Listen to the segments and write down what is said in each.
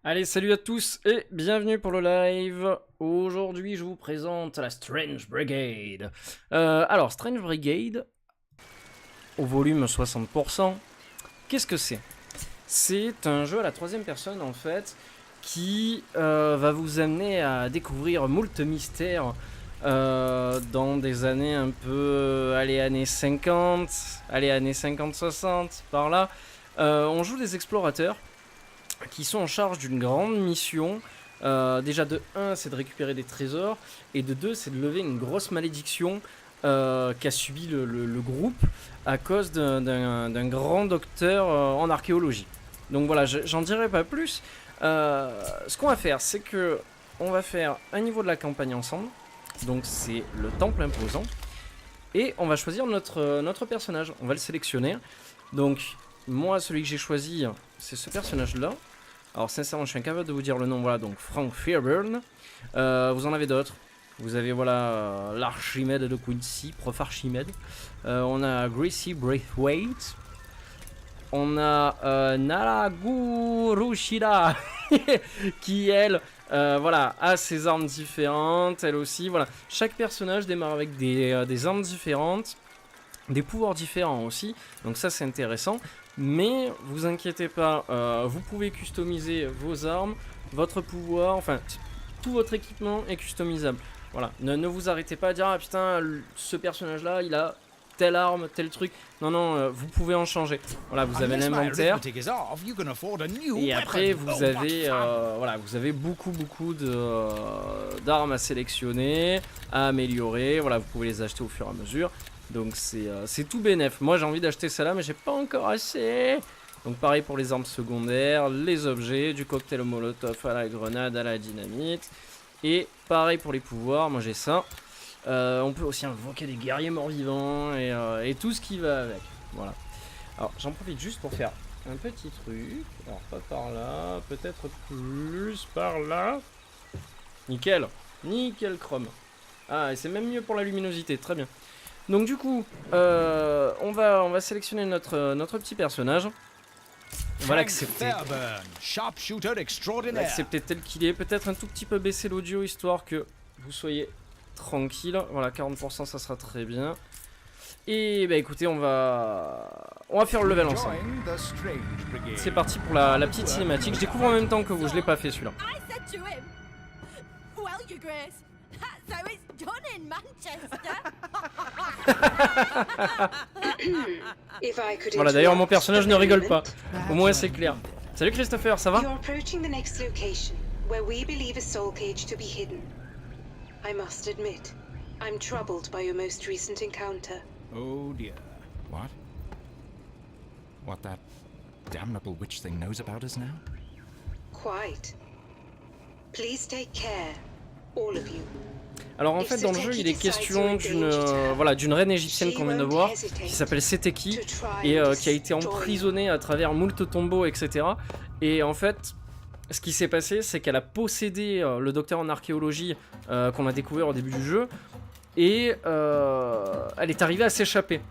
Allez, salut à tous et bienvenue pour le live. Aujourd'hui, je vous présente la Strange Brigade. Alors, Strange Brigade, au volume 60%, qu'est-ce que c'est? C'est un jeu à la troisième personne, en fait, qui va vous amener à découvrir moult mystères dans des années un peu... allez, années 50, allez, années 50-60, par là. On joue des explorateurs qui sont en charge d'une grande mission. Déjà de 1, c'est de récupérer des trésors, et de 2, c'est de lever une grosse malédiction qu'a subi le groupe à cause d'un grand docteur en archéologie. Donc voilà, j'en dirai pas plus. Ce qu'on va faire, c'est que on va faire un niveau de la campagne ensemble, donc c'est le temple imposant, et on va choisir notre personnage, on va le sélectionner. Donc moi, celui que j'ai choisi, c'est ce personnage là. Alors sincèrement, je suis incapable de vous dire le nom. Voilà, donc Frank Fairburn. Vous en avez d'autres. Vous avez voilà l'Archimède de Quincy, prof Archimède. On a Gracie Braithwaite. On a Naragurushida qui elle, voilà, a ses armes différentes. Elle aussi, voilà. Chaque personnage démarre avec des armes différentes, des pouvoirs différents aussi. Donc ça c'est intéressant. Mais vous inquiétez pas, vous pouvez customiser vos armes, votre pouvoir, enfin tout votre équipement est customisable. Voilà, ne vous arrêtez pas à dire ah putain ce personnage là il a telle arme, tel truc. Non non, vous pouvez en changer. Voilà, vous avez l'inventaire. Et après vous avez voilà, vous avez beaucoup d'armes à sélectionner, à améliorer. Voilà, vous pouvez les acheter au fur et à mesure. Donc c'est tout bénef. Moi j'ai envie d'acheter celle-là mais j'ai pas encore assez. Donc pareil pour les armes secondaires, les objets, du cocktail au molotov à la grenade, à la dynamite. Et pareil pour les pouvoirs, moi j'ai ça. On peut aussi invoquer des guerriers morts-vivants et tout ce qui va avec. Voilà. Alors j'en profite juste pour faire un petit truc. Alors pas par là, peut-être plus par là. Nickel. Nickel chrome. Ah et c'est même mieux pour la luminosité, très bien. Donc du coup, on va sélectionner notre petit personnage. On va l'accepter. L'accepter tel qu'il est. Peut-être un tout petit peu baisser l'audio histoire que vous soyez tranquille. Voilà, 40% ça sera très bien. Et bah écoutez, on va faire le level ensemble. C'est parti pour la petite cinématique. Je découvre en même temps que vous, je l'ai pas fait celui-là. So it's done in Manchester. Voilà, d'ailleurs mon personnage ne rigole pas. Au moins c'est clair. Salut Christopher, ça va? You're approaching the next location, where we believe a soul cage to be hidden. I must admit, I'm troubled by your most recent encounter. Oh dear. What? What that damnable witch thing knows about us now? Quite. Please take care, all of you. Alors en fait dans le jeu il est question d'une reine égyptienne qu'on vient de voir qui s'appelle Seteki et qui a été emprisonnée à travers moult tombeaux etc. Et en fait ce qui s'est passé c'est qu'elle a possédé le docteur en archéologie qu'on a découvert au début du jeu et elle est arrivée à s'échapper.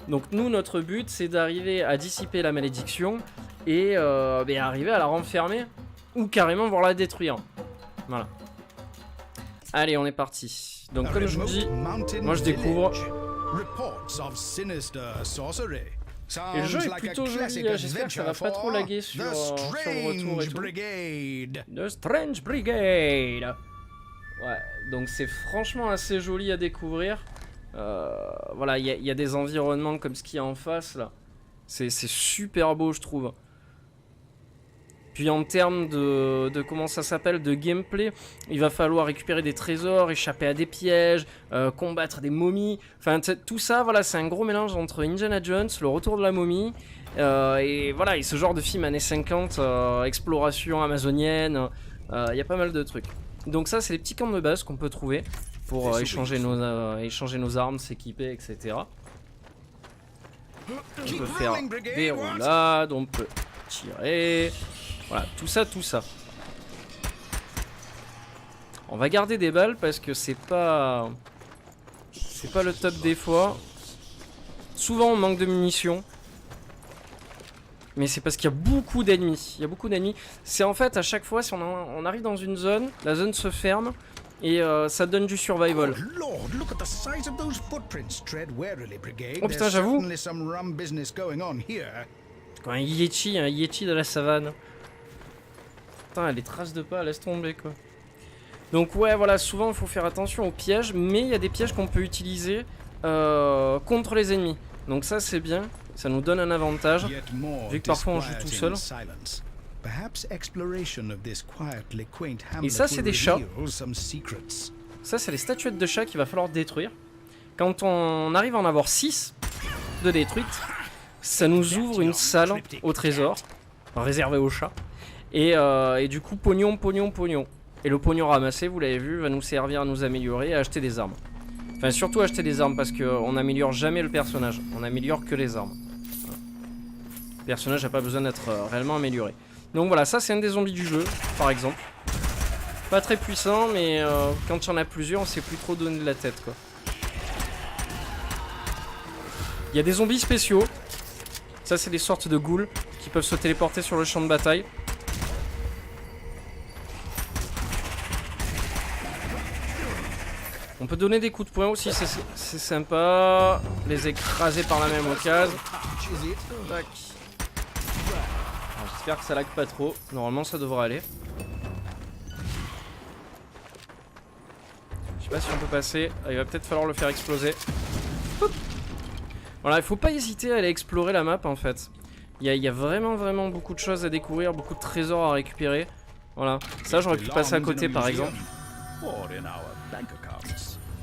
Donc nous notre but c'est d'arriver à dissiper la malédiction et arriver à la renfermer ou carrément voir la détruire. Voilà. Allez, on est parti. Donc comme je vous dis, moi je découvre. Et le jeu est plutôt joli, j'espère que ça va pas trop laguer sur le retour et tout. The Strange Brigade. Ouais, donc c'est franchement assez joli à découvrir. Voilà, il y a des environnements comme ce qu'il y a en face là. C'est super beau je trouve. Puis en termes de comment ça s'appelle, de gameplay, il va falloir récupérer des trésors, échapper à des pièges, combattre des momies. Enfin tout ça, voilà, c'est un gros mélange entre Indiana Jones, le retour de la momie, et voilà, et ce genre de film années 50, exploration amazonienne, il y a pas mal de trucs. Donc ça, c'est les petits camps de base qu'on peut trouver pour échanger nos armes, s'équiper, etc. On peut faire des roulades, on peut tirer... Voilà, tout ça. On va garder des balles parce que c'est pas le top des fois. Souvent on manque de munitions. mais c'est parce qu'il y a beaucoup d'ennemis. Il y a beaucoup d'ennemis. C'est en fait à chaque fois, si on arrive dans une zone, la zone se ferme et ça donne du survival. Oh Lord, look at the size of those footprints. Tread warily, Brigade. Oh putain, There's j'avoue. certainly some rum business going on here. Quoi, un Yeti de la savane. Putain, les traces de pas, laisse tomber quoi. Donc ouais, voilà, souvent il faut faire attention aux pièges, mais il y a des pièges qu'on peut utiliser contre les ennemis. Donc ça c'est bien, ça nous donne un avantage, Yet more vu que parfois on joue tout seul. disquieting silence. Perhaps exploration of this quietly quaint Et ça, hamlet c'est will des chats. reveal some secrets. Ça c'est les statuettes de chats qu'il va falloir détruire. Quand on arrive à en avoir 6 de détruites, ça nous ouvre une salle au trésor, réservée aux chats. Et du coup, pognon. Et le pognon ramassé, vous l'avez vu, va nous servir à nous améliorer et à acheter des armes. Enfin, surtout acheter des armes parce qu'on n'améliore jamais le personnage. On améliore que les armes. Le personnage n'a pas besoin d'être réellement amélioré. Donc voilà, ça c'est un des zombies du jeu, par exemple. Pas très puissant, mais quand il y en a plusieurs, on sait plus trop donner de la tête, quoi. Il y a des zombies spéciaux. Ça, c'est des sortes de ghouls qui peuvent se téléporter sur le champ de bataille. On peut donner des coups de poing aussi, c'est sympa. Les écraser par la même occasion. Tac. J'espère que ça lag pas trop. Normalement, ça devrait aller. Je sais pas si on peut passer. Il va peut-être falloir le faire exploser. Oup. Voilà, il faut pas hésiter à aller explorer la map en fait. Il y a vraiment beaucoup de choses à découvrir, beaucoup de trésors à récupérer. Voilà, ça j'aurais pu passer à côté par exemple.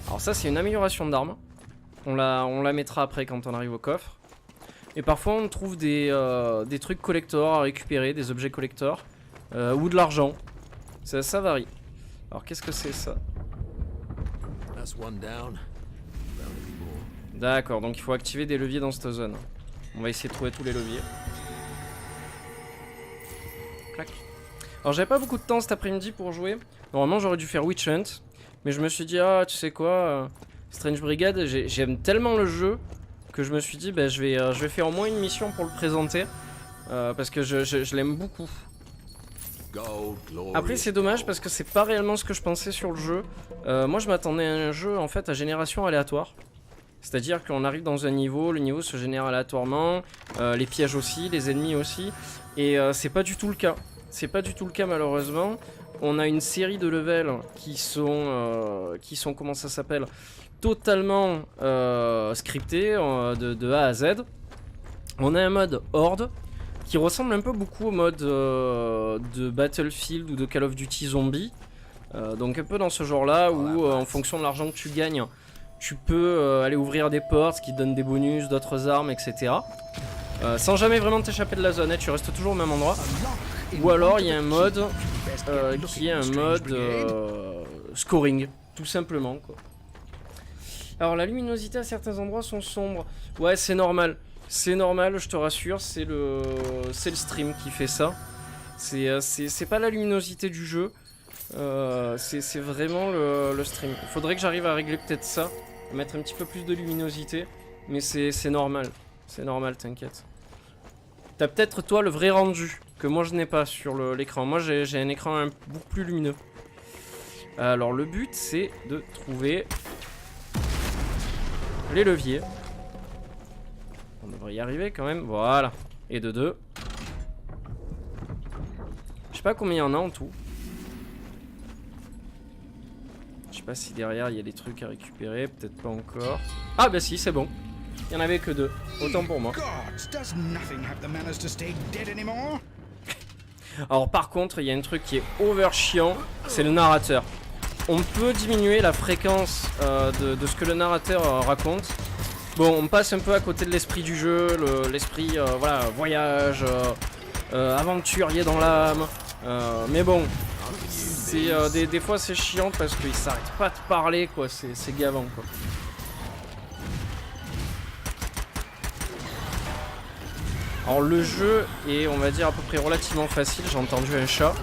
Alors ça c'est une amélioration d'armes. On la mettra après quand on arrive au coffre. Et parfois on trouve des trucs collector à récupérer, des objets collector. Ou de l'argent. Ça varie. Alors qu'est-ce que c'est ça? D'accord, donc il faut activer des leviers dans cette zone. On va essayer de trouver tous les leviers. Clac. Alors j'avais pas beaucoup de temps cet après-midi pour jouer. Normalement j'aurais dû faire Witch Hunt. Mais je me suis dit, ah tu sais quoi, Strange Brigade, j'aime tellement le jeu que je me suis dit, bah, je vais faire au moins une mission pour le présenter. Parce que je l'aime beaucoup. Après c'est dommage parce que c'est pas réellement ce que je pensais sur le jeu. Moi je m'attendais à un jeu en fait à génération aléatoire. C'est-à-dire qu'on arrive dans un niveau, le niveau se génère aléatoirement, les pièges aussi, les ennemis aussi. Et c'est pas du tout le cas. C'est pas du tout le cas malheureusement. On a une série de levels qui sont comment ça s'appelle, totalement scriptés de A à Z. On a un mode Horde qui ressemble un peu beaucoup au mode de Battlefield ou de Call of Duty Zombie. Donc un peu dans ce genre là où en fonction de l'argent que tu gagnes, tu peux aller ouvrir des portes qui te donnent des bonus, d'autres armes, etc. Sans jamais vraiment t'échapper de la zone, hein, tu restes toujours au même endroit. Ou alors il y a un mode qui est un mode scoring, tout simplement quoi. Alors la luminosité à certains endroits sont sombres. Ouais, c'est normal. C'est normal, je te rassure, c'est le stream qui fait ça. C'est pas la luminosité du jeu. C'est vraiment le stream. Il faudrait que j'arrive à régler peut-être ça, à mettre un petit peu plus de luminosité. Mais c'est normal. C'est normal, t'inquiète. T'as peut-être toi le vrai rendu que moi je n'ai pas sur l'écran. Moi j'ai un écran beaucoup plus lumineux. Alors le but c'est de trouver les leviers. On devrait y arriver quand même. Voilà. Et de 2. Je sais pas combien il y en a en tout. Je sais pas si derrière il y a des trucs à récupérer. Peut-être pas encore. Ah bah si, c'est bon. Il y en avait que 2. Autant pour moi. Alors par contre, il y a un truc qui est over chiant. C'est le narrateur. On peut diminuer la fréquence de ce que le narrateur raconte. Bon, on passe un peu à côté de l'esprit du jeu, l'esprit, voilà, voyage, aventurier dans l'âme. Mais bon, des fois c'est chiant parce qu'il s'arrête pas de parler, quoi. C'est gavant, quoi. Alors le jeu est, on va dire, à peu près relativement facile. J'ai entendu un chat.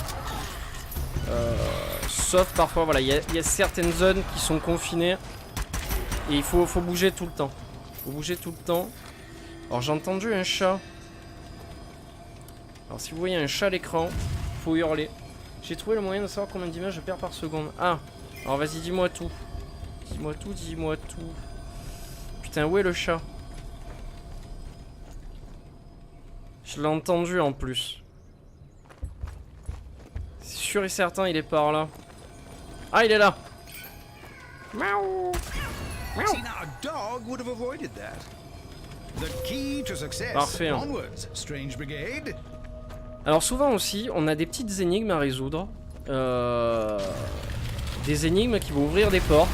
Sauf parfois, voilà, il y a certaines zones qui sont confinées. Et il faut bouger tout le temps. Faut bouger tout le temps. Alors j'ai entendu un chat. Alors si vous voyez un chat à l'écran, faut hurler. J'ai trouvé le moyen de savoir combien d'images je perds par seconde. Ah, alors vas-y, dis-moi tout. Dis-moi tout, dis-moi tout. Putain, où est le chat? Je l'ai entendu en plus. C'est sûr et certain, il est par là. Ah, il est là. Miaou. Miaou. See, now a dog would have avoided that. The key to success. Parfait, hein. Onwards, Strange Brigade. Alors souvent aussi, on a des petites énigmes à résoudre. Des énigmes qui vont ouvrir des portes.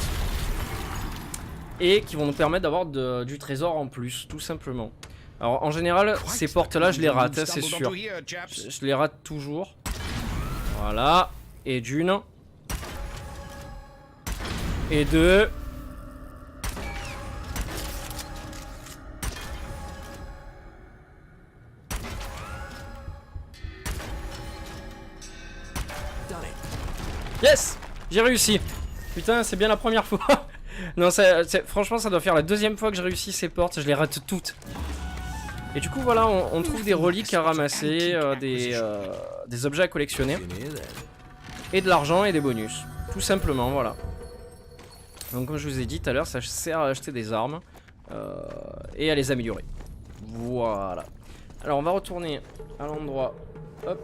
Et qui vont nous permettre d'avoir du trésor en plus, tout simplement. Alors en général, ces portes-là, je les rate, hein, c'est sûr. Je les rate toujours. Voilà. Et d'une. Et deux. Yes! J'ai réussi. Putain, c'est bien la première fois. Non, franchement, ça doit faire la deuxième fois que je réussis ces portes. Je les rate toutes. Et du coup, voilà, on trouve des reliques à ramasser, des objets à collectionner. Et de l'argent et des bonus. Tout simplement, voilà. Donc, comme je vous ai dit tout à l'heure, ça sert à acheter des armes. Et à les améliorer. Voilà. Alors, on va retourner à l'endroit. Hop.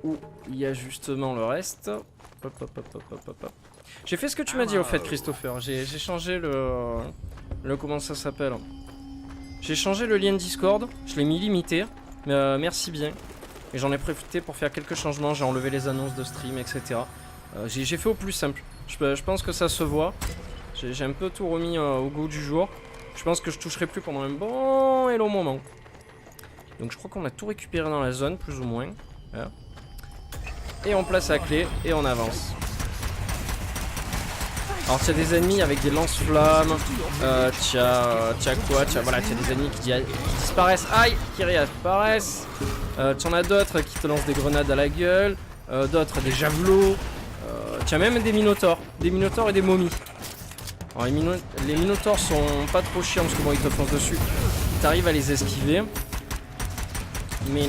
Où il y a justement le reste. Hop, hop, hop, hop, hop, hop. J'ai fait ce que tu m'as dit au fait, Christopher. J'ai changé le comment ça s'appelle. J'ai changé le lien Discord. Je l'ai mis limité. Merci bien. Et j'en ai profité pour faire quelques changements. J'ai enlevé les annonces de stream, etc. J'ai fait au plus simple. Je pense que ça se voit. J'ai un peu tout remis au goût du jour. Je pense que je toucherai plus pendant un bon et long moment. Donc je crois qu'on a tout récupéré dans la zone, plus ou moins. Voilà. Et on place la clé et on avance. Alors t'as des ennemis avec des lance-flammes. T'as quoi? Voilà, t'as des ennemis qui disparaissent. Aïe, qui réapparaissent. T'en as d'autres qui te lancent des grenades à la gueule. D'autres des javelots. T'as même des minotaures. Des minotaures et des momies. Alors les minotaures sont pas trop chiants parce que bon, ils te foncent dessus. T'arrives à les esquiver. Mais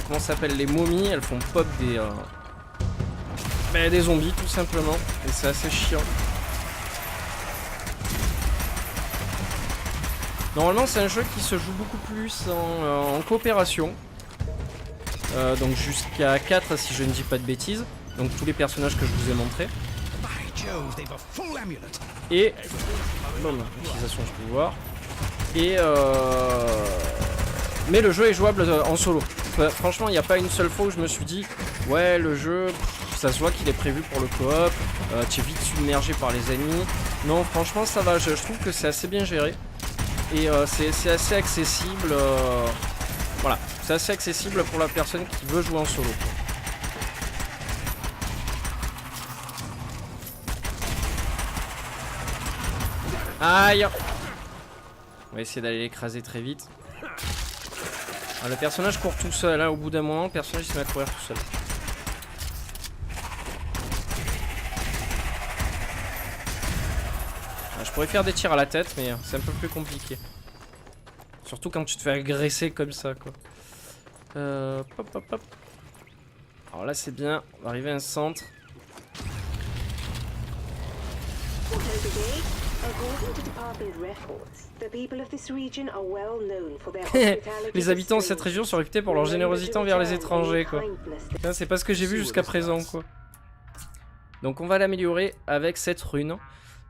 comment ça s'appelle, les momies, elles font pop des zombies tout simplement. Et c'est assez chiant. Normalement c'est un jeu qui se joue beaucoup plus en coopération. Donc jusqu'à 4 si je ne dis pas de bêtises. Donc tous les personnages que je vous ai montrés. Et bon, utilisation de pouvoir. Et mais le jeu est jouable en solo. Franchement, il n'y a pas une seule fois où je me suis dit ouais, le jeu, ça se voit qu'il est prévu pour le coop. Tu es vite submergé par les ennemis. Non, franchement, ça va. Je trouve que c'est assez bien géré. Et c'est assez accessible. Voilà, c'est assez accessible pour la personne qui veut jouer en solo. Aïe! On va essayer d'aller l'écraser très vite. Alors, le personnage court tout seul, hein. Au bout d'un moment, le personnage se met à courir tout seul. Je pourrais faire des tirs à la tête, mais c'est un peu plus compliqué. Surtout quand tu te fais agresser comme ça, quoi. Hop, hop, hop. Alors là, c'est bien. On va arriver à un centre. Les habitants de cette région sont réputés pour leur générosité envers les étrangers, quoi. C'est pas ce que j'ai vu jusqu'à présent, quoi. Donc on va l'améliorer avec cette rune,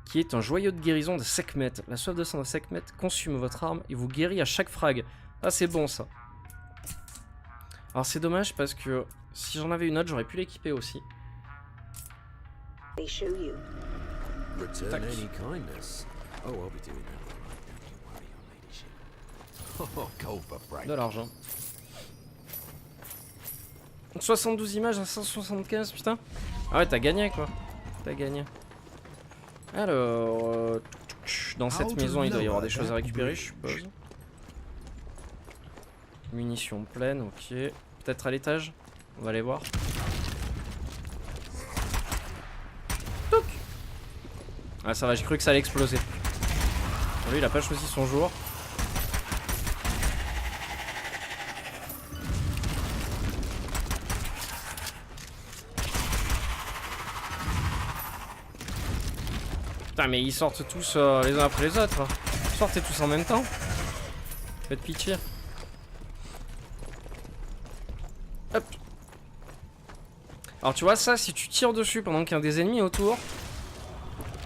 qui est un joyau de guérison de Sekhmet. La soif de sang de Sekhmet consume votre arme et vous guérit à chaque frag. Ah, c'est bon, ça. Alors c'est dommage parce que si j'en avais une autre, j'aurais pu l'équiper aussi. De l'argent. 72 images à 175, putain. Ah ouais, t'as gagné, quoi. T'as gagné. Alors, dans cette maison, il doit y avoir des choses à récupérer, je suppose. Munitions pleines, ok. Peut-être à l'étage. On va aller voir. Touc. Ah, ça va, j'ai cru que ça allait exploser. Bon, lui, il a pas choisi son jour. Putain, mais ils sortent tous les uns après les autres. Hein. Sortez tous en même temps. Faites pitié. Hop. Alors tu vois ça, si tu tires dessus pendant qu'il y a des ennemis autour,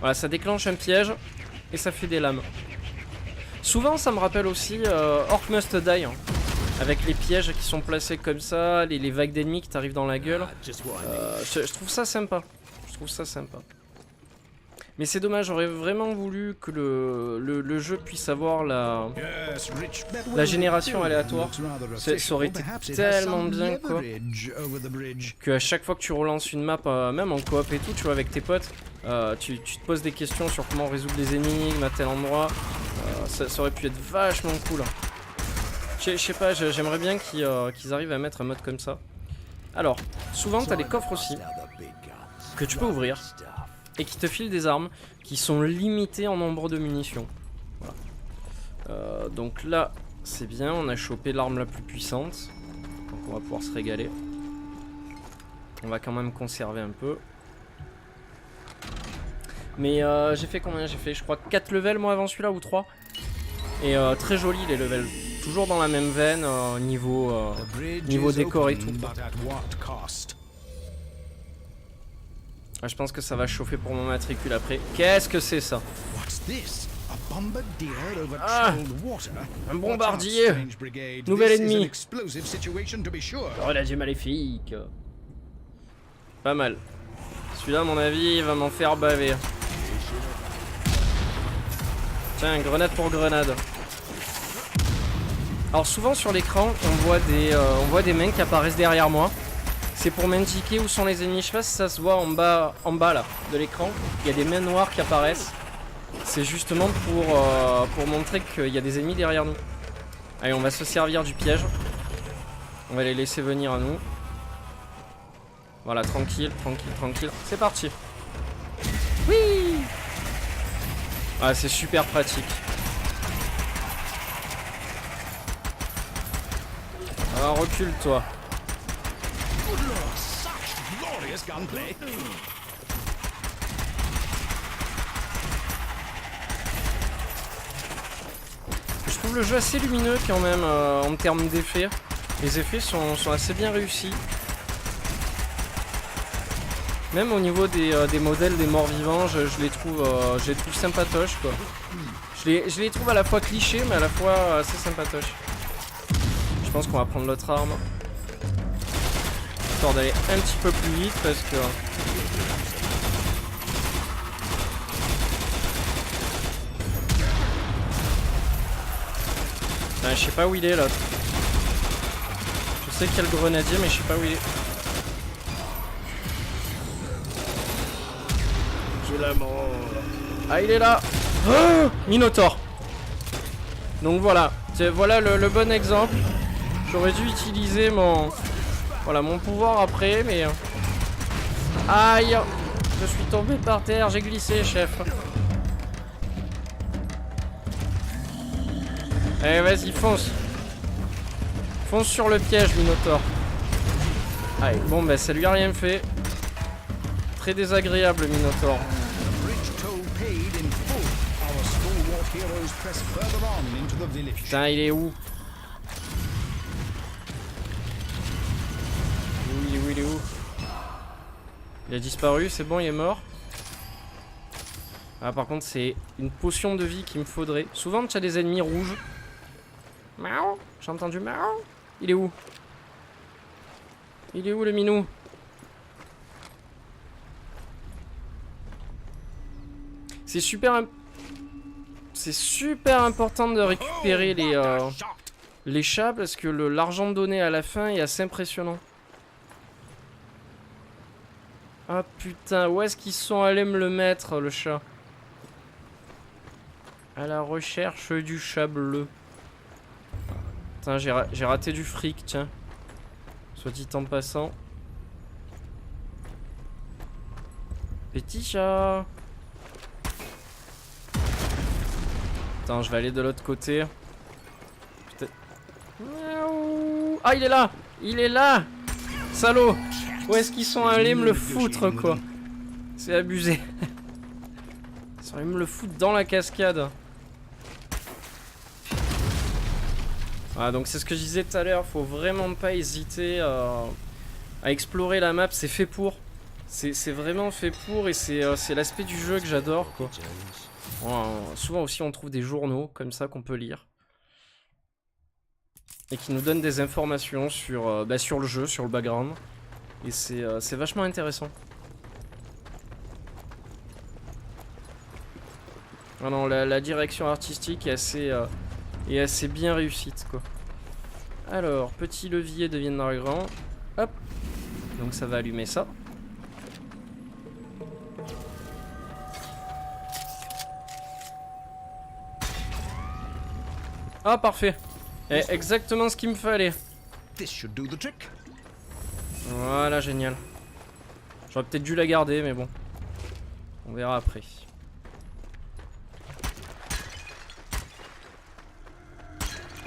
voilà, ça déclenche un piège et ça fait des lames. Souvent ça me rappelle aussi Orc Must Die, hein, avec les pièges qui sont placés comme ça, les vagues d'ennemis qui t'arrivent dans la gueule. Je trouve ça sympa. Je trouve ça sympa. Mais c'est dommage, j'aurais vraiment voulu que le jeu puisse avoir la génération aléatoire. Ça aurait été tellement bien quoi. Que à chaque fois que tu relances une map, même en coop et tout, tu vois, avec tes potes, tu te poses des questions sur comment résoudre les énigmes à tel endroit. Ça aurait pu être vachement cool. Je sais pas, j'aimerais bien qu'ils arrivent à mettre un mode comme ça. Alors, souvent t'as des coffres aussi que tu peux ouvrir et qui te filent des armes qui sont limitées en nombre de munitions. Voilà. Donc là, c'est bien, on a chopé l'arme la plus puissante. Donc on va pouvoir se régaler. On va quand même conserver un peu. Mais j'ai fait combien? J'ai fait, je crois, 4 levels moi avant celui-là, ou 3. Et très joli les levels. Toujours dans la même veine, niveau décor et tout. Ah, je pense que ça va chauffer pour mon matricule après. Qu'est-ce que c'est ça? Ah, un bombardier. Nouvel ennemi. Grenadier maléfique. Pas mal. Celui-là, à mon avis, il va m'en faire baver. Tiens, grenade pour grenade. Alors souvent sur l'écran, on voit des mains qui apparaissent derrière moi. C'est pour m'indiquer où sont les ennemis. Je sais pas si ça se voit en bas là, de l'écran. Il y a des mains noires qui apparaissent. C'est justement pour montrer qu'il y a des ennemis derrière nous. Allez, on va se servir du piège. On va les laisser venir à nous. Voilà, tranquille, tranquille, tranquille. C'est parti. Oui. Ah, c'est super pratique. Alors recule toi. Je trouve le jeu assez lumineux quand même en termes d'effets. Les effets sont assez bien réussis. Même au niveau des modèles des morts vivants, je les trouve sympatoches quoi. Je les trouve à la fois clichés mais à la fois assez sympatoches. Je pense qu'on va prendre l'autre arme. Histoire d'aller un petit peu plus vite parce que... Ah, je sais pas où il est l'autre. Je sais qu'il y a le grenadier mais je sais pas où il est. J'ai la mort. Ah, il est là. Oh, Minotaur. Donc voilà. Voilà le bon exemple. J'aurais dû utiliser mon pouvoir après, mais... Aïe! Je suis tombé par terre, j'ai glissé, chef. Allez, vas-y, fonce. Fonce sur le piège, Minotaur. Allez, bon, bah ça lui a rien fait. Très désagréable, Minotaur. Putain, il est où? Il est où? Il a disparu, c'est bon, il est mort. Ah, par contre, c'est une potion de vie qu'il me faudrait. Souvent, tu as des ennemis rouges. Miaou, j'ai entendu miaou. Il est où? Il est où le minou? C'est super important de récupérer les chats parce que l'argent donné à la fin est assez impressionnant. Ah putain, où est-ce qu'ils sont allés me le mettre, le chat? À la recherche du chat bleu. Putain, j'ai raté du fric, tiens. Soit dit en passant. Petit chat. Putain, je vais aller de l'autre côté. Putain. Ah, il est là! Il est là! Salaud! Où est-ce qu'ils sont allés me le foutre, quoi? C'est abusé. Ça va me le foutre dans la cascade. Ah, donc c'est ce que je disais tout à l'heure, faut vraiment pas hésiter à explorer la map, c'est fait pour. C'est vraiment fait pour et c'est l'aspect du jeu que j'adore quoi. Souvent aussi on trouve des journaux comme ça qu'on peut lire. Et qui nous donnent des informations sur, sur le jeu, sur le background. Et c'est vachement intéressant. Ah non, la direction artistique est assez bien réussite quoi. Alors, petit levier devient noir et grand. Hop. Donc ça va allumer ça. Ah parfait. Et exactement ce qu'il me fallait. This should do the trick. Voilà, génial. J'aurais peut-être dû la garder, mais bon. On verra après.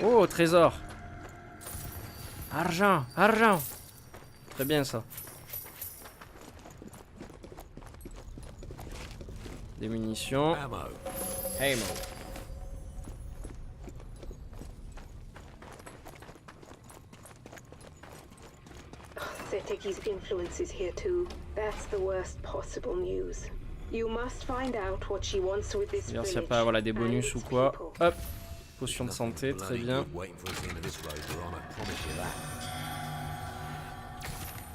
Oh, trésor. Argent, argent. Très bien ça. Des munitions. Ammo. Ammo. Seteki's influence is here too. That's the worst possible news. You must find out what she wants with this S'il n'y a village pas voilà, des bonus and ou its quoi. people. Hop. Potion de santé, très Bloody bien. good waiting for us at the end of this road, Veron, I promise you that.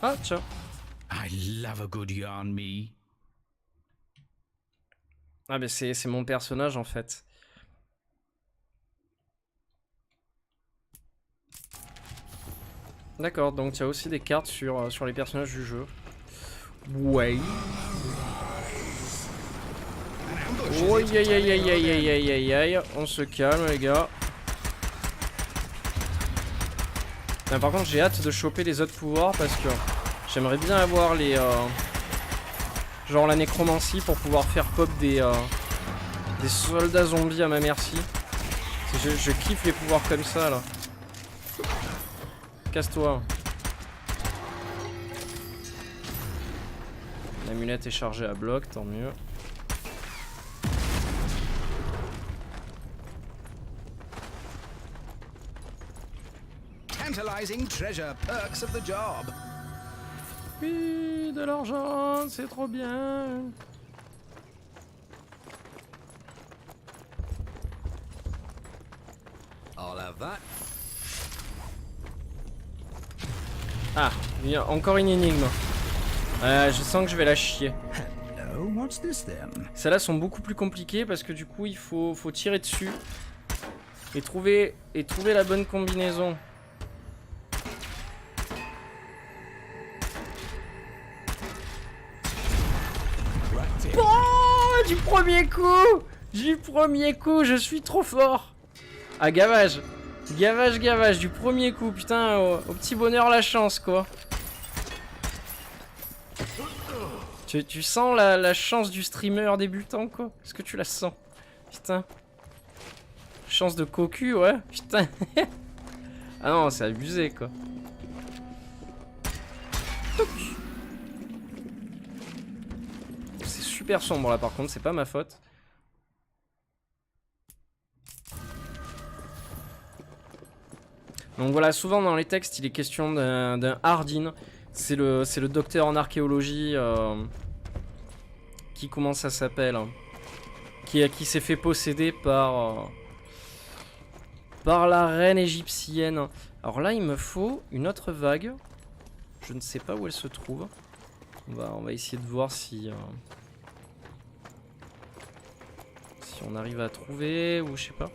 Ah, tiens. I love a good yarn, me. Ah, mais c'est mon personnage en fait. D'accord, donc il y a aussi des cartes sur les personnages du jeu. Ouais. Oh, aïe aïe aïe aïe aïe aïe aïe aïe aïe. On se calme les gars. Putain, par contre j'ai hâte de choper les autres pouvoirs parce que j'aimerais bien avoir les... genre la nécromancie pour pouvoir faire pop des soldats zombies à ma merci. Je kiffe les pouvoirs comme ça là. Casse-toi. L'amulette est chargée à bloc, tant mieux. Tantalizing treasure, perks of the job. Oui, de l'argent, c'est trop bien. I'll have that. Ah, il y a encore une énigme. Je sens que je vais la chier. Hello, what's this then? Celles-là sont beaucoup plus compliquées parce que du coup il faut tirer dessus et trouver la bonne combinaison. Oh, du premier coup! Du premier coup, je suis trop fort! Ah, gavage! Gavage, gavage, du premier coup, putain, au petit bonheur la chance, quoi. Tu sens la chance du streamer débutant, quoi? Est-ce que tu la sens? Putain. Chance de cocu, ouais, putain. Ah non, c'est abusé, quoi. C'est super sombre, là, par contre, c'est pas ma faute. Donc voilà, souvent dans les textes, il est question d'un Hardin. C'est le docteur en archéologie qui, comment ça s'appelle, qui s'est fait posséder par la reine égyptienne. Alors là, il me faut une autre vague. Je ne sais pas où elle se trouve. On va essayer de voir si on arrive à trouver ou je sais pas.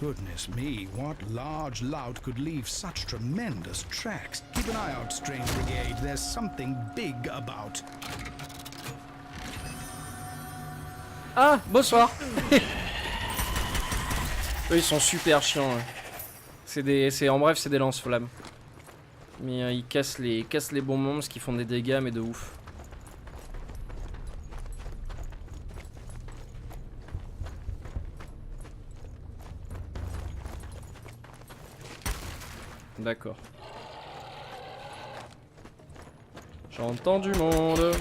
Goodness me, what large lout could leave such tremendous tracks? Keep an eye out, Strange Brigade. There's something big about. Ah, bonsoir. Eux, ils sont super chiants. Ouais. En bref, c'est des lance-flammes. Mais ils cassent les bons monstres qui font des dégâts, mais de ouf. D'accord. J'entends du monde.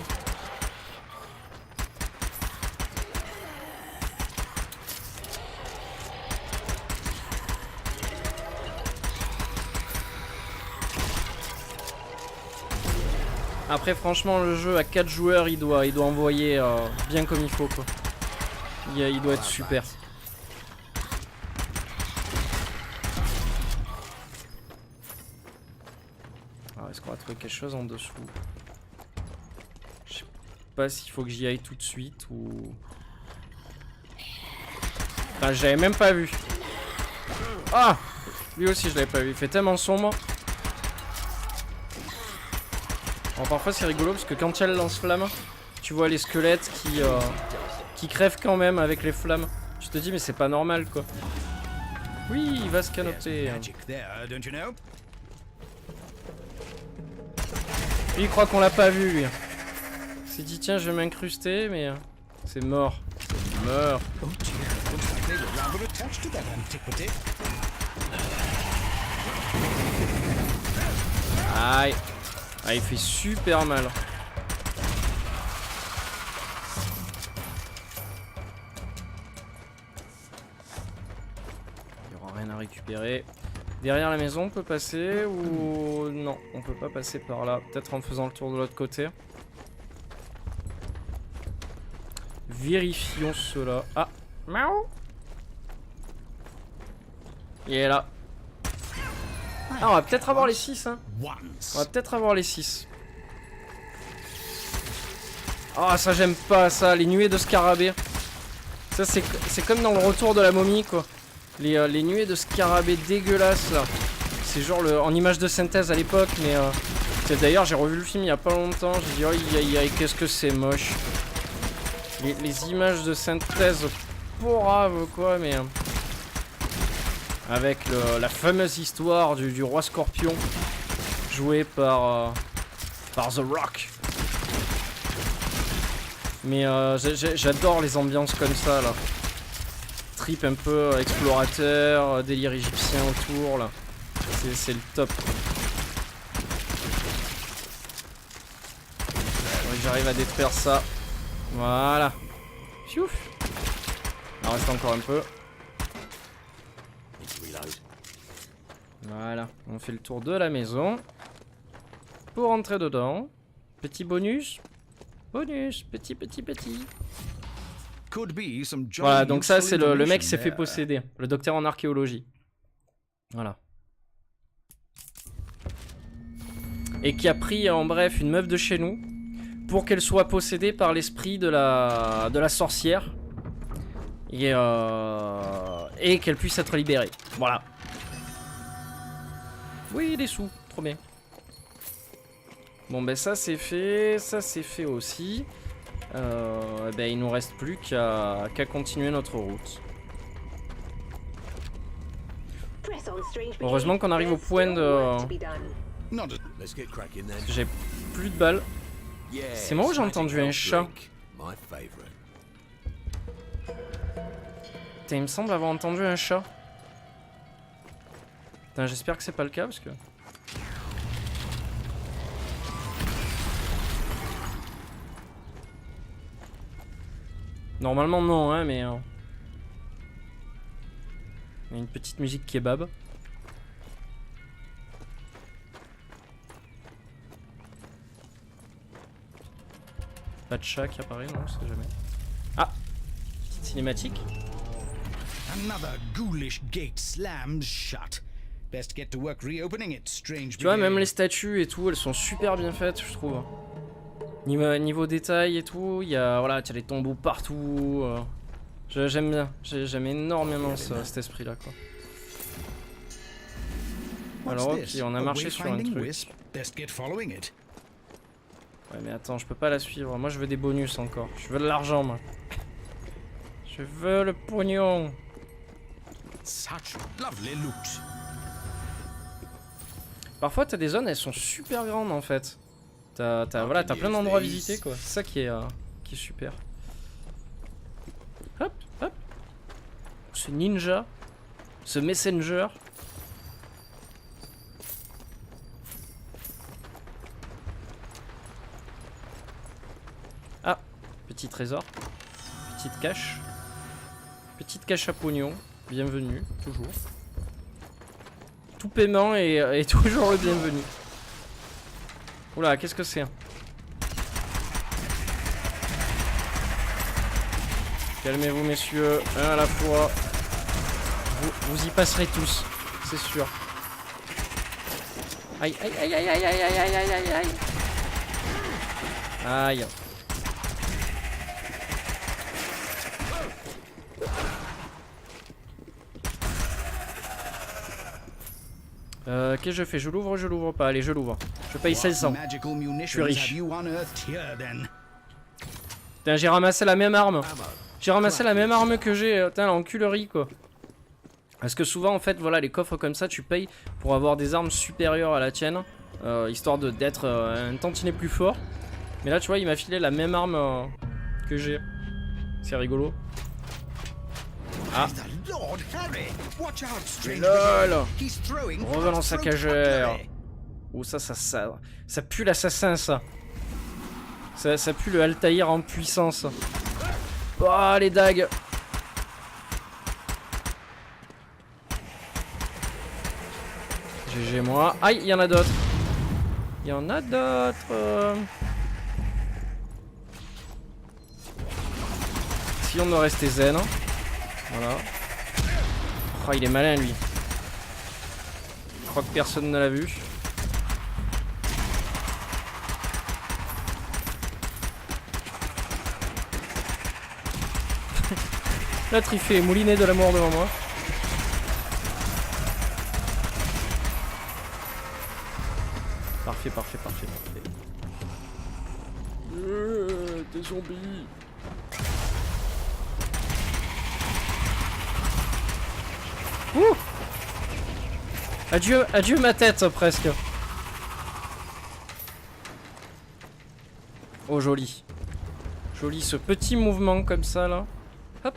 Après franchement le jeu à 4 joueurs il doit envoyer bien comme il faut quoi. Il doit être super. Alors est-ce qu'on va trouver quelque chose en dessous? Je sais pas s'il faut que j'y aille tout de suite ou... Enfin j'avais même pas vu. Ah! Lui aussi je l'avais pas vu, il fait tellement sombre. Alors parfois c'est rigolo parce que quand il y a le lance-flamme, tu vois les squelettes qui crèvent quand même avec les flammes. Je te dis mais c'est pas normal quoi. Oui, il va se canoter. Magic there, don't you know? Lui, il croit qu'on l'a pas vu lui. Il s'est dit tiens je vais m'incruster mais c'est mort. C'est mort. Oh dear, looks like they were rather attached to that antiquity. Aïe. Ah il fait super mal. Il n'y aura rien à récupérer. Derrière la maison on peut passer ou... Non, on peut pas passer par là. Peut-être en faisant le tour de l'autre côté. Vérifions cela. Ah, miaou. Il est là. Ah on va peut-être avoir les 6 hein. On va peut-être avoir les 6. Oh ça j'aime pas ça, les nuées de scarabées. Ça c'est comme dans le retour de la momie quoi. Les nuées de scarabées dégueulasses là. C'est genre en image de synthèse à l'époque mais... D'ailleurs j'ai revu le film il y a pas longtemps. J'ai dit oh aïe aïe qu'est-ce que c'est moche. Les images de synthèse pourraves quoi mais... Avec la fameuse histoire du roi scorpion joué par The Rock. Mais j'adore les ambiances comme ça là. Trip un peu explorateur, délire égyptien autour là. C'est le top. J'arrive à détruire ça. Voilà. Piouf. Il en reste encore un peu. Voilà, on fait le tour de la maison. Pour rentrer dedans. Petit bonus. Bonus, petit. Could be some Voilà, donc ça c'est le mec qui s'est fait there. posséder. Le docteur en archéologie. Voilà. Et qui a pris en bref une meuf de chez nous. Pour qu'elle soit possédée par l'esprit de la sorcière. Et qu'elle puisse être libérée. Voilà. Oui, des sous, trop bien. Bon, ben ça c'est fait aussi. Ben il nous reste plus qu'à continuer notre route. Heureusement qu'on arrive au point de... Not Let's get cracking then. Parce que j'ai plus de balles. C'est moi où j'ai entendu un chat. My favorite. Putain, il me semble avoir entendu un chat. Putain, j'espère que c'est pas le cas parce que... Normalement non hein mais... Il y a une petite musique kebab. Pas de chat qui apparaît, non, je sais jamais. Ah! Petite cinématique. another ghoulish gate slams shut. Best get to work reopening it, strange. Tu vois, même les statues et tout, elles sont super bien faites, je trouve. Niveau détail et tout, il y a, voilà, tu as les tombeaux partout. J'aime bien, j'aime énormément cet esprit-là, quoi. Alors ok, on a marché sur un truc. Best get following it. Ouais mais attends, je peux pas la suivre. Moi je veux des bonus encore. Je veux de l'argent moi. Je veux le pognon. Such lovely loot. Parfois t'as des zones, elles sont super grandes en fait. Voilà, t'as plein d'endroits à visiter quoi. C'est ça qui est super. Hop, hop. Ce ninja. Ce messenger. Petit trésor. Petite cache. Petite cache à pognon. Bienvenue, toujours. Tout paiement est toujours le bienvenu. Oula, qu'est-ce que c'est? Calmez-vous, messieurs. Un à la fois. Vous y passerez tous, c'est sûr. Aïe, aïe, aïe, aïe, aïe, aïe, aïe, aïe, aïe, aïe. Aïe. Qu'est-ce que je fais? Je l'ouvre pas. Allez, je l'ouvre. Je paye 1600. Magical Je suis munitions riche. have you unearthed here, then? Putain, j'ai ramassé la même arme. J'ai ramassé la même arme que j'ai. Putain, l'enculerie, quoi. Parce que souvent, en fait, voilà, les coffres comme ça, tu payes pour avoir des armes supérieures à la tienne. Histoire d'être un tantinet plus fort. Mais là, tu vois, il m'a filé la même arme que j'ai. C'est rigolo. Ah. The Lord Harry! Watch out, strange Lol. brigade. He's throwing Revenons cutthroat saccageur. artillery. Oh, ça pue l'assassin, ça. Ça pue le Altaïr en puissance. Oh, les dagues. GG moi. Aïe, il y en a d'autres. Il y en a d'autres. Si on me restait zen. Voilà. Oh, il est malin, lui. Je crois que personne ne l'a vu. L'autre il fait mouliner de la mort devant moi. Parfait, parfait, parfait, parfait. Des zombies. Ouh. Adieu, adieu ma tête presque. Oh joli. Joli ce petit mouvement comme ça là. Hop.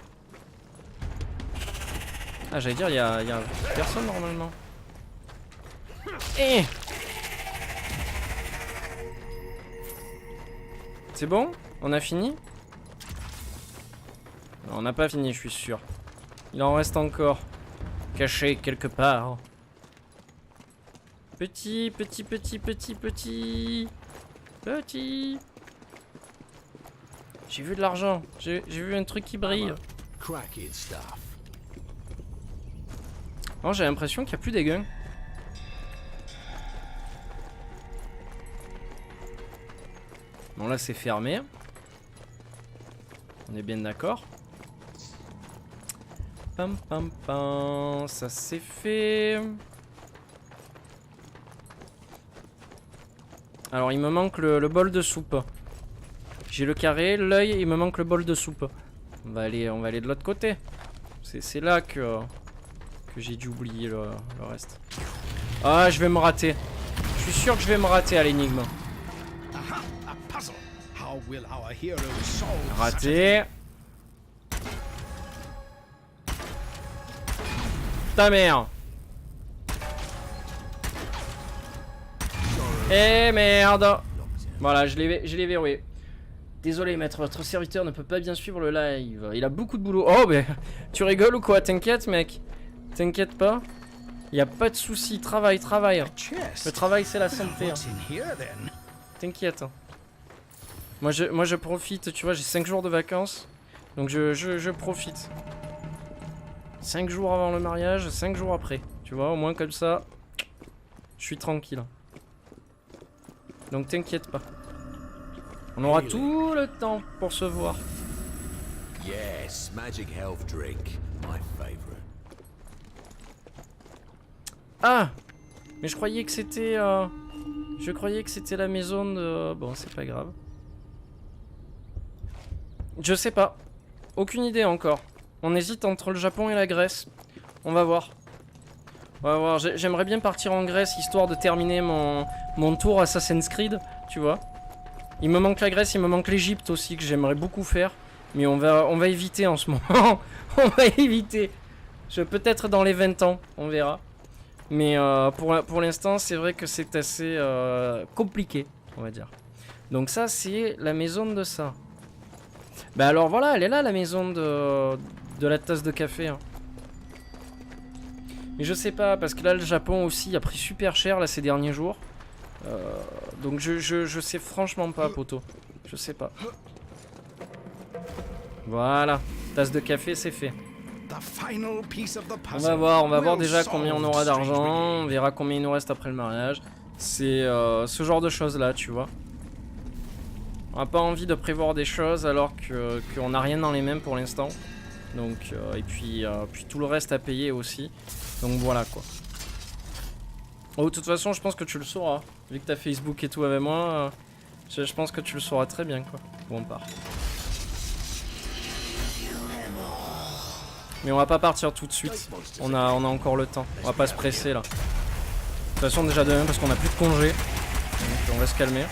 Ah j'allais dire il y a personne normalement. Eh. C'est bon? On a fini? Non, on n'a pas fini je suis sûr. Il en reste encore. Caché quelque part. Petit. J'ai vu de l'argent. J'ai vu un truc qui brille. Cracking stuff. Oh, j'ai l'impression qu'il n'y a plus des guns. Bon, là, c'est fermé. On est bien d'accord. Pam pam pam. Ça, c'est fait. Alors, il me manque le bol de soupe. J'ai le carré, l'œil, il me manque le bol de soupe. On va aller de l'autre côté. C'est là que j'ai dû oublier le reste. Ah, je vais me rater. Je suis sûr que je vais me rater à l'énigme. Aha, a puzzle. How will our hero solve such a Raté. Ta mère. Eh merde. Voilà, je l'ai verrouillé. Désolé maître, votre serviteur ne peut pas bien suivre le live. Il a beaucoup de boulot. Oh mais tu rigoles ou quoi? T'inquiète mec. T'inquiète pas. Y a pas de souci. Travail. chest? Le travail c'est la santé. What's in here then? T'inquiète. Moi je profite, tu vois, j'ai 5 jours de vacances. Donc je profite. 5 jours avant le mariage, 5 jours après. Tu vois, au moins comme ça, je suis tranquille. Donc t'inquiète pas. On aura tout le temps pour se voir. Yes, magic health drink. My favorite. Ah! Mais je croyais que c'était... Je croyais que c'était la maison de... Bon, c'est pas grave. Je sais pas. Aucune idée encore. On hésite entre le Japon et la Grèce. On va voir. On va voir. J'aimerais bien partir en Grèce, histoire de terminer mon tour Assassin's Creed, tu vois. Il me manque la Grèce, il me manque l'Egypte aussi, que j'aimerais beaucoup faire. Mais on va éviter en ce moment. On va éviter. Peut-être dans les 20 ans, on verra. Mais pour l'instant, c'est vrai que c'est assez compliqué, on va dire. Donc ça, c'est la maison de ça. Bah alors voilà, elle est là la maison de la tasse de café. Hein. Mais je sais pas, parce que là le Japon aussi a pris super cher là ces derniers jours. Donc je sais franchement pas, poto. Je sais pas. Voilà, tasse de café c'est fait. On va voir déjà combien on aura d'argent. On verra combien il nous reste après le mariage. C'est ce genre de choses là, tu vois. On n'a pas envie de prévoir des choses alors qu'on n'a rien dans les mains pour l'instant. Donc, et puis tout le reste à payer aussi. Donc voilà quoi. Oh, de toute façon, je pense que tu le sauras. Vu que t'as Facebook et tout avec moi, je pense que tu le sauras très bien quoi. Où on part. Mais on va pas partir tout de suite. On a encore le temps. On va pas se presser là. De toute façon, déjà de même parce qu'on a plus de congés. Donc on va se calmer.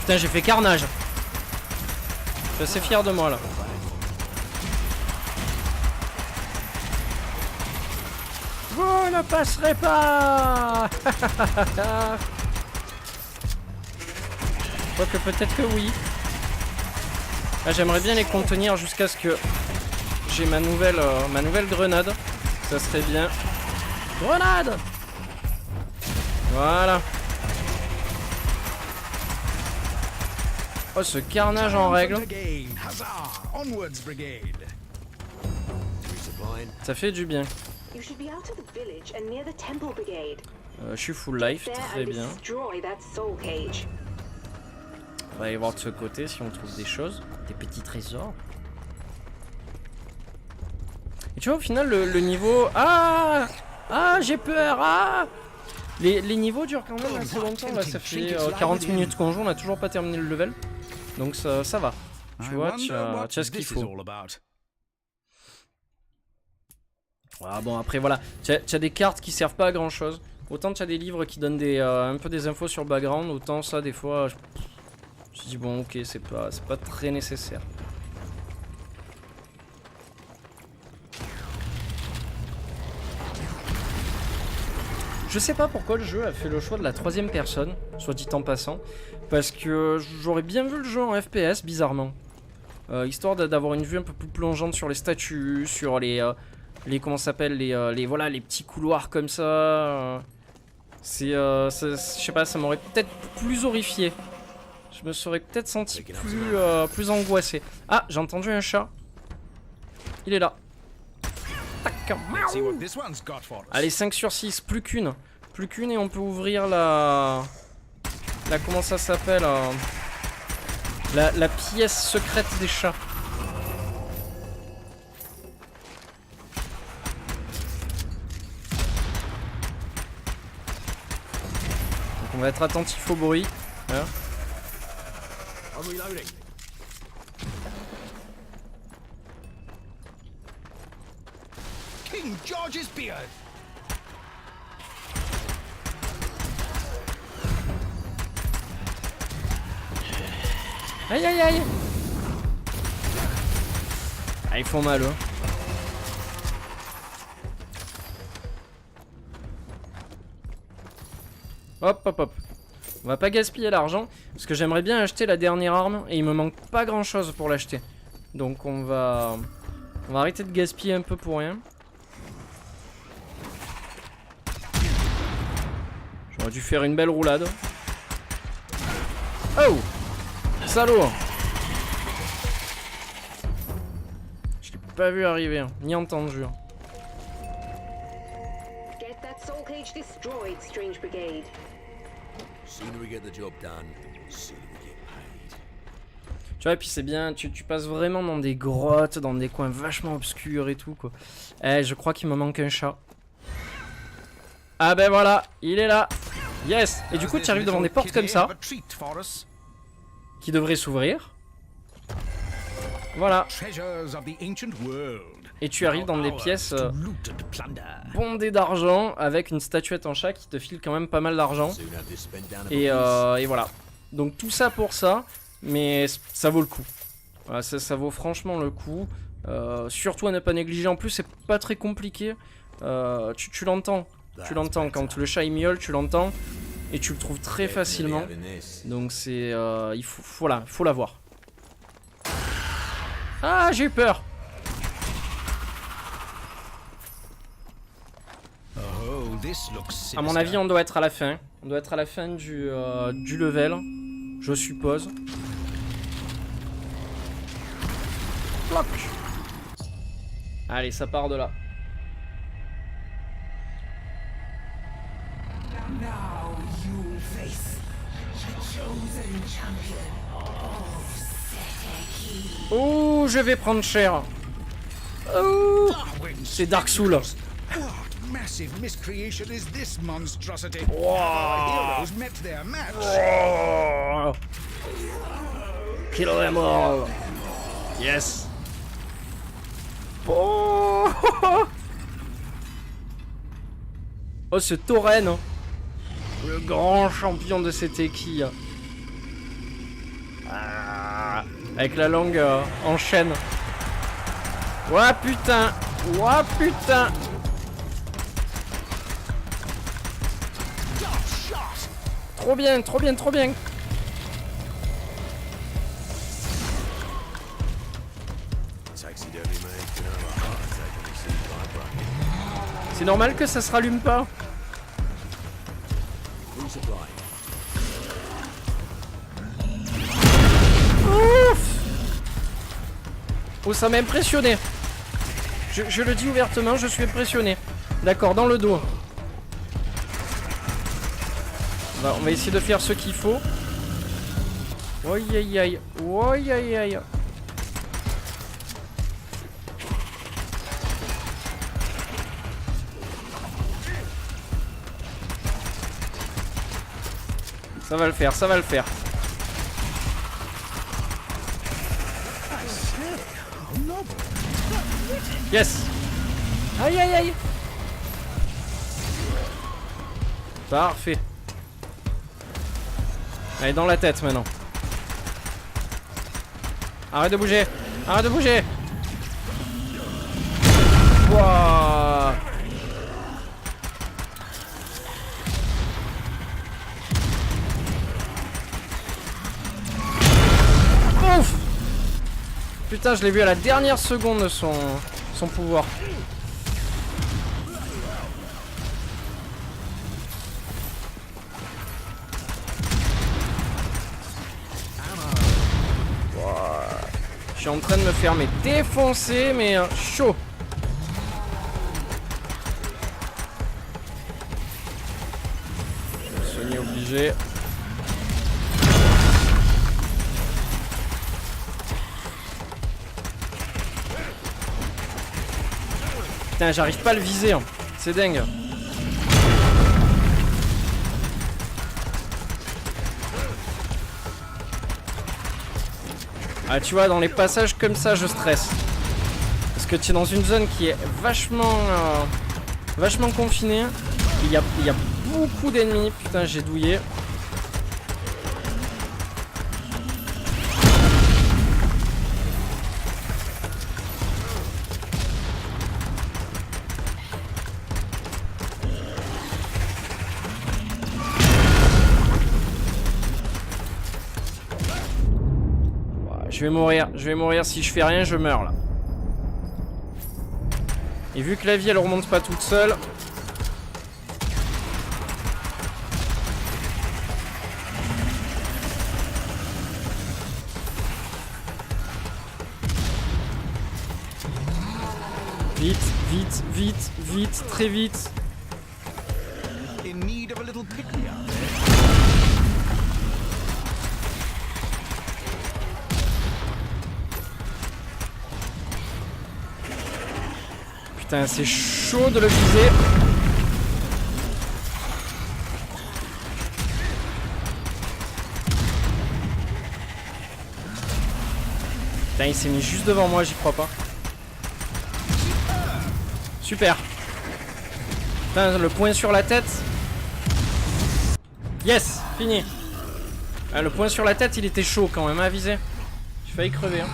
Putain, j'ai fait carnage. Je suis assez fier de moi là. Vous ne passerez pas. Quoique peut-être que oui. Là, j'aimerais bien les contenir jusqu'à ce que j'ai ma nouvelle grenade. Ça serait bien. Grenade. Voilà. Oh, ce carnage en règle. Ça fait du bien. Je suis full life, très bien. On va aller voir de ce côté si on trouve des choses, des petits trésors. Et tu vois, au final, le niveau... Ah, j'ai peur. Ah, les niveaux durent quand même assez longtemps. Là, ça fait 40 minutes qu'on joue, on n'a toujours pas terminé le level. Donc ça va. Tu vois, tu as ce qu'il faut. Ah, bon, après, voilà. Tu as des cartes qui servent pas à grand chose. Autant tu as des livres qui donnent un peu des infos sur le background, autant ça, des fois... Je dis bon, ok, c'est pas très nécessaire. Je sais pas pourquoi le jeu a fait le choix de la 3ème personne, soit dit en passant, parce que j'aurais bien vu le jeu en FPS, bizarrement. Histoire d'avoir une vue un peu plus plongeante sur les statues, sur les comment ça s'appelle, voilà, les petits couloirs comme ça. Je sais pas, ça m'aurait peut-être plus horrifié. Je me serais peut-être senti plus angoissé. Ah, j'ai entendu un chat. Il est là. Tac. Allez, 5 sur 6, plus qu'une. Plus qu'une et on peut ouvrir la comment ça s'appelle la pièce secrète des chats. Donc on va être attentif au bruit. Hein. King George's beard. Aïe aïe aïe. Ah, ils font mal hein. Hop hop hop. On va pas gaspiller l'argent parce que j'aimerais bien acheter la dernière arme et il me manque pas grand chose pour l'acheter. Donc on va arrêter de gaspiller un peu pour rien. J'aurais dû faire une belle roulade. Oh, salaud. Je l'ai pas vu arriver, hein, ni entendu. Hein. Get that soul cage destroyed, Strange Brigade. Sooner we get the job done, sooner we get paid. Tu vois, et puis c'est bien, tu passes vraiment dans des grottes, dans des coins vachement obscurs et tout, quoi. Eh, je crois qu'il me manque un chat. Ah ben voilà, il est là. Yes. Et du coup, tu arrives devant des portes comme ça, qui devraient s'ouvrir. Voilà. Et tu arrives dans des pièces bondées d'argent, avec une statuette en chat qui te file quand même pas mal d'argent. Et voilà. Donc tout ça pour ça, mais ça vaut le coup. Voilà, ça vaut franchement le coup. Surtout à ne pas négliger. En plus, c'est pas très compliqué. Tu l'entends. Tu l'entends. Quand le chat il miaule, tu l'entends. Et tu le trouves très facilement. Donc c'est... il faut l'avoir. Ah, j'ai eu peur. Oh, this looks À mon avis, on doit être à la fin. On doit être à la fin du level, je suppose. Bloc. Allez, ça part de là. Oh, je vais prendre cher. Oh, c'est Dark Souls. What massive miscreation is this monstrosity? Wow. Our heroes met their match. Oh. Kill them all. Yes. Oh, oh ce tauren, hein. Le grand champion de cette équille. Ah, avec la langue en chaîne. Ouah putain. Ouah putain. Trop bien, trop bien, trop bien. C'est normal que ça se rallume pas. Ouf. Oh, ça m'a impressionné. Je le dis ouvertement, je suis impressionné. D'accord, dans le dos. On va essayer de faire ce qu'il faut. Oi aïe aïe. Oi aïe aïe. Ça va le faire, ça va le faire. Yes. Aïe aïe aïe. Parfait. Allez, dans la tête maintenant. Arrête de bouger. Arrête de bouger. Wouah. Ouf. Putain, je l'ai vu à la dernière seconde son pouvoir. Je suis en train de me faire défoncer, mais chaud. Soigner obligé. Putain, j'arrive pas à le viser, hein. C'est dingue. Ah, tu vois, dans les passages comme ça, je stresse. Parce que tu es dans une zone qui est vachement confinée. Il y a beaucoup d'ennemis. Putain, j'ai douillé. Je vais mourir si je fais rien, je meurs là. Et vu que la vie elle remonte pas toute seule. Vite, vite, vite, vite, très vite. In need of a little pick-me-up. Putain, c'est chaud de le viser. Putain, il s'est mis juste devant moi, j'y crois pas. Super. Putain, le point sur la tête. Yes, fini. Ah, le point sur la tête, il était chaud quand même à viser. J'ai failli crever, hein.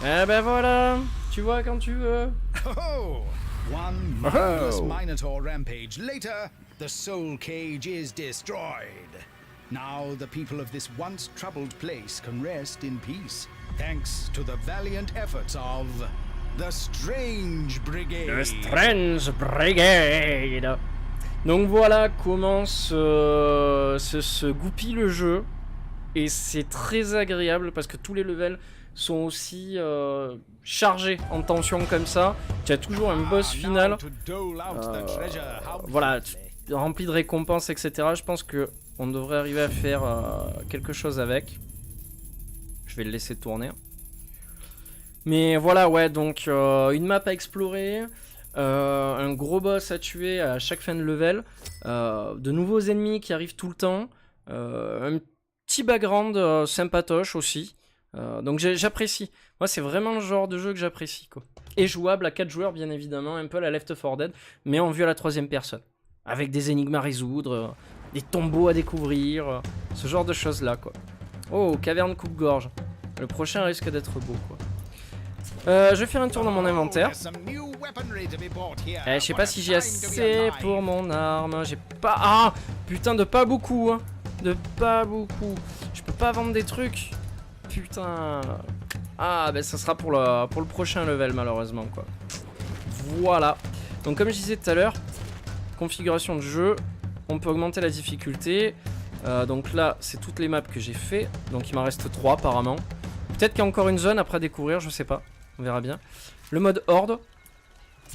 Eh ben voilà, tu vois quand tu veux. Oh, one mindless Minotaur rampage later, The soul cage is destroyed. Now the people of this once troubled place can rest in peace, thanks to the valiant efforts of the Strange Brigade. The Strange Brigade. Donc voilà comment se goupille le jeu. Et c'est très agréable parce que tous les levels sont aussi chargés en tension comme ça. Tu as toujours un boss final. Voilà, rempli de récompenses, etc. Je pense que on devrait arriver à faire quelque chose avec. Je vais le laisser tourner. Mais voilà, ouais, donc une map à explorer, un gros boss à tuer à chaque fin de level, de nouveaux ennemis qui arrivent tout le temps, un petit background sympatoche aussi. Donc j'apprécie. Moi, c'est vraiment le genre de jeu que j'apprécie, quoi. Et jouable à 4 joueurs, bien évidemment, un peu à la Left 4 Dead, mais en vue à la 3ème personne. Avec des énigmes à résoudre, des tombeaux à découvrir, ce genre de choses-là, quoi. Oh, caverne coupe-gorge. Le prochain risque d'être beau, quoi. Je vais faire un tour dans mon inventaire. Je sais pas si j'ai assez pour mon arme. J'ai pas... Ah, putain, de pas beaucoup, hein. De pas beaucoup. Je peux pas vendre des trucs. Putain. Ah, ben ça sera pour le prochain level, malheureusement, quoi. Voilà. Donc, comme je disais tout à l'heure, configuration de jeu. On peut augmenter la difficulté. Donc là, c'est toutes les maps que j'ai fait. Donc, il m'en reste 3, apparemment. Peut-être qu'il y a encore une zone après à découvrir, je sais pas. On verra bien. Le mode horde.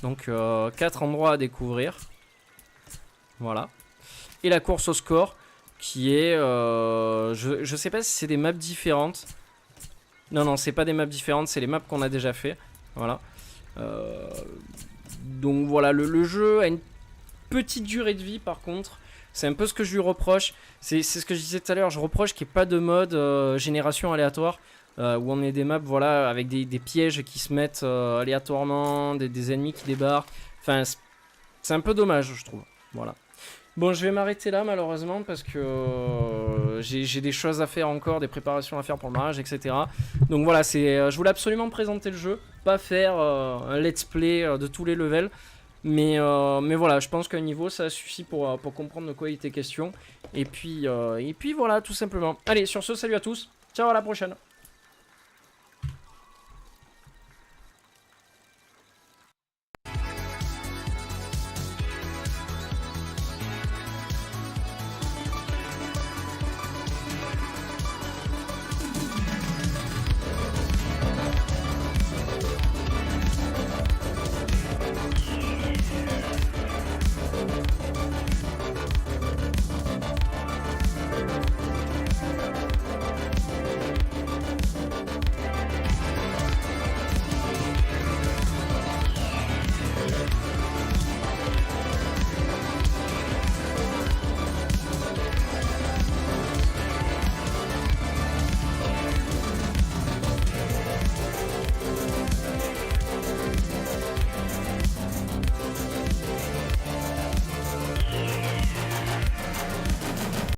Donc 4 endroits à découvrir. Voilà. Et la course au score. Qui est... je sais pas si c'est des maps différentes. Non, c'est pas des maps différentes. C'est les maps qu'on a déjà fait. Voilà. Donc voilà. Le jeu a une petite durée de vie par contre. C'est un peu ce que je lui reproche. C'est ce que je disais tout à l'heure. Je reproche qu'il n'y ait pas de mode génération aléatoire. Où on est des maps, voilà, avec des pièges qui se mettent aléatoirement, des ennemis qui débarquent. Enfin, c'est un peu dommage, je trouve. Voilà. Bon, je vais m'arrêter là, malheureusement, parce que j'ai des choses à faire encore, des préparations à faire pour le mariage, etc. Donc voilà, je voulais absolument présenter le jeu, pas faire un let's play de tous les levels. Mais voilà, je pense qu'à un niveau, ça suffit pour comprendre de quoi il était question. Et puis voilà, tout simplement. Allez, sur ce, salut à tous. Ciao, à la prochaine.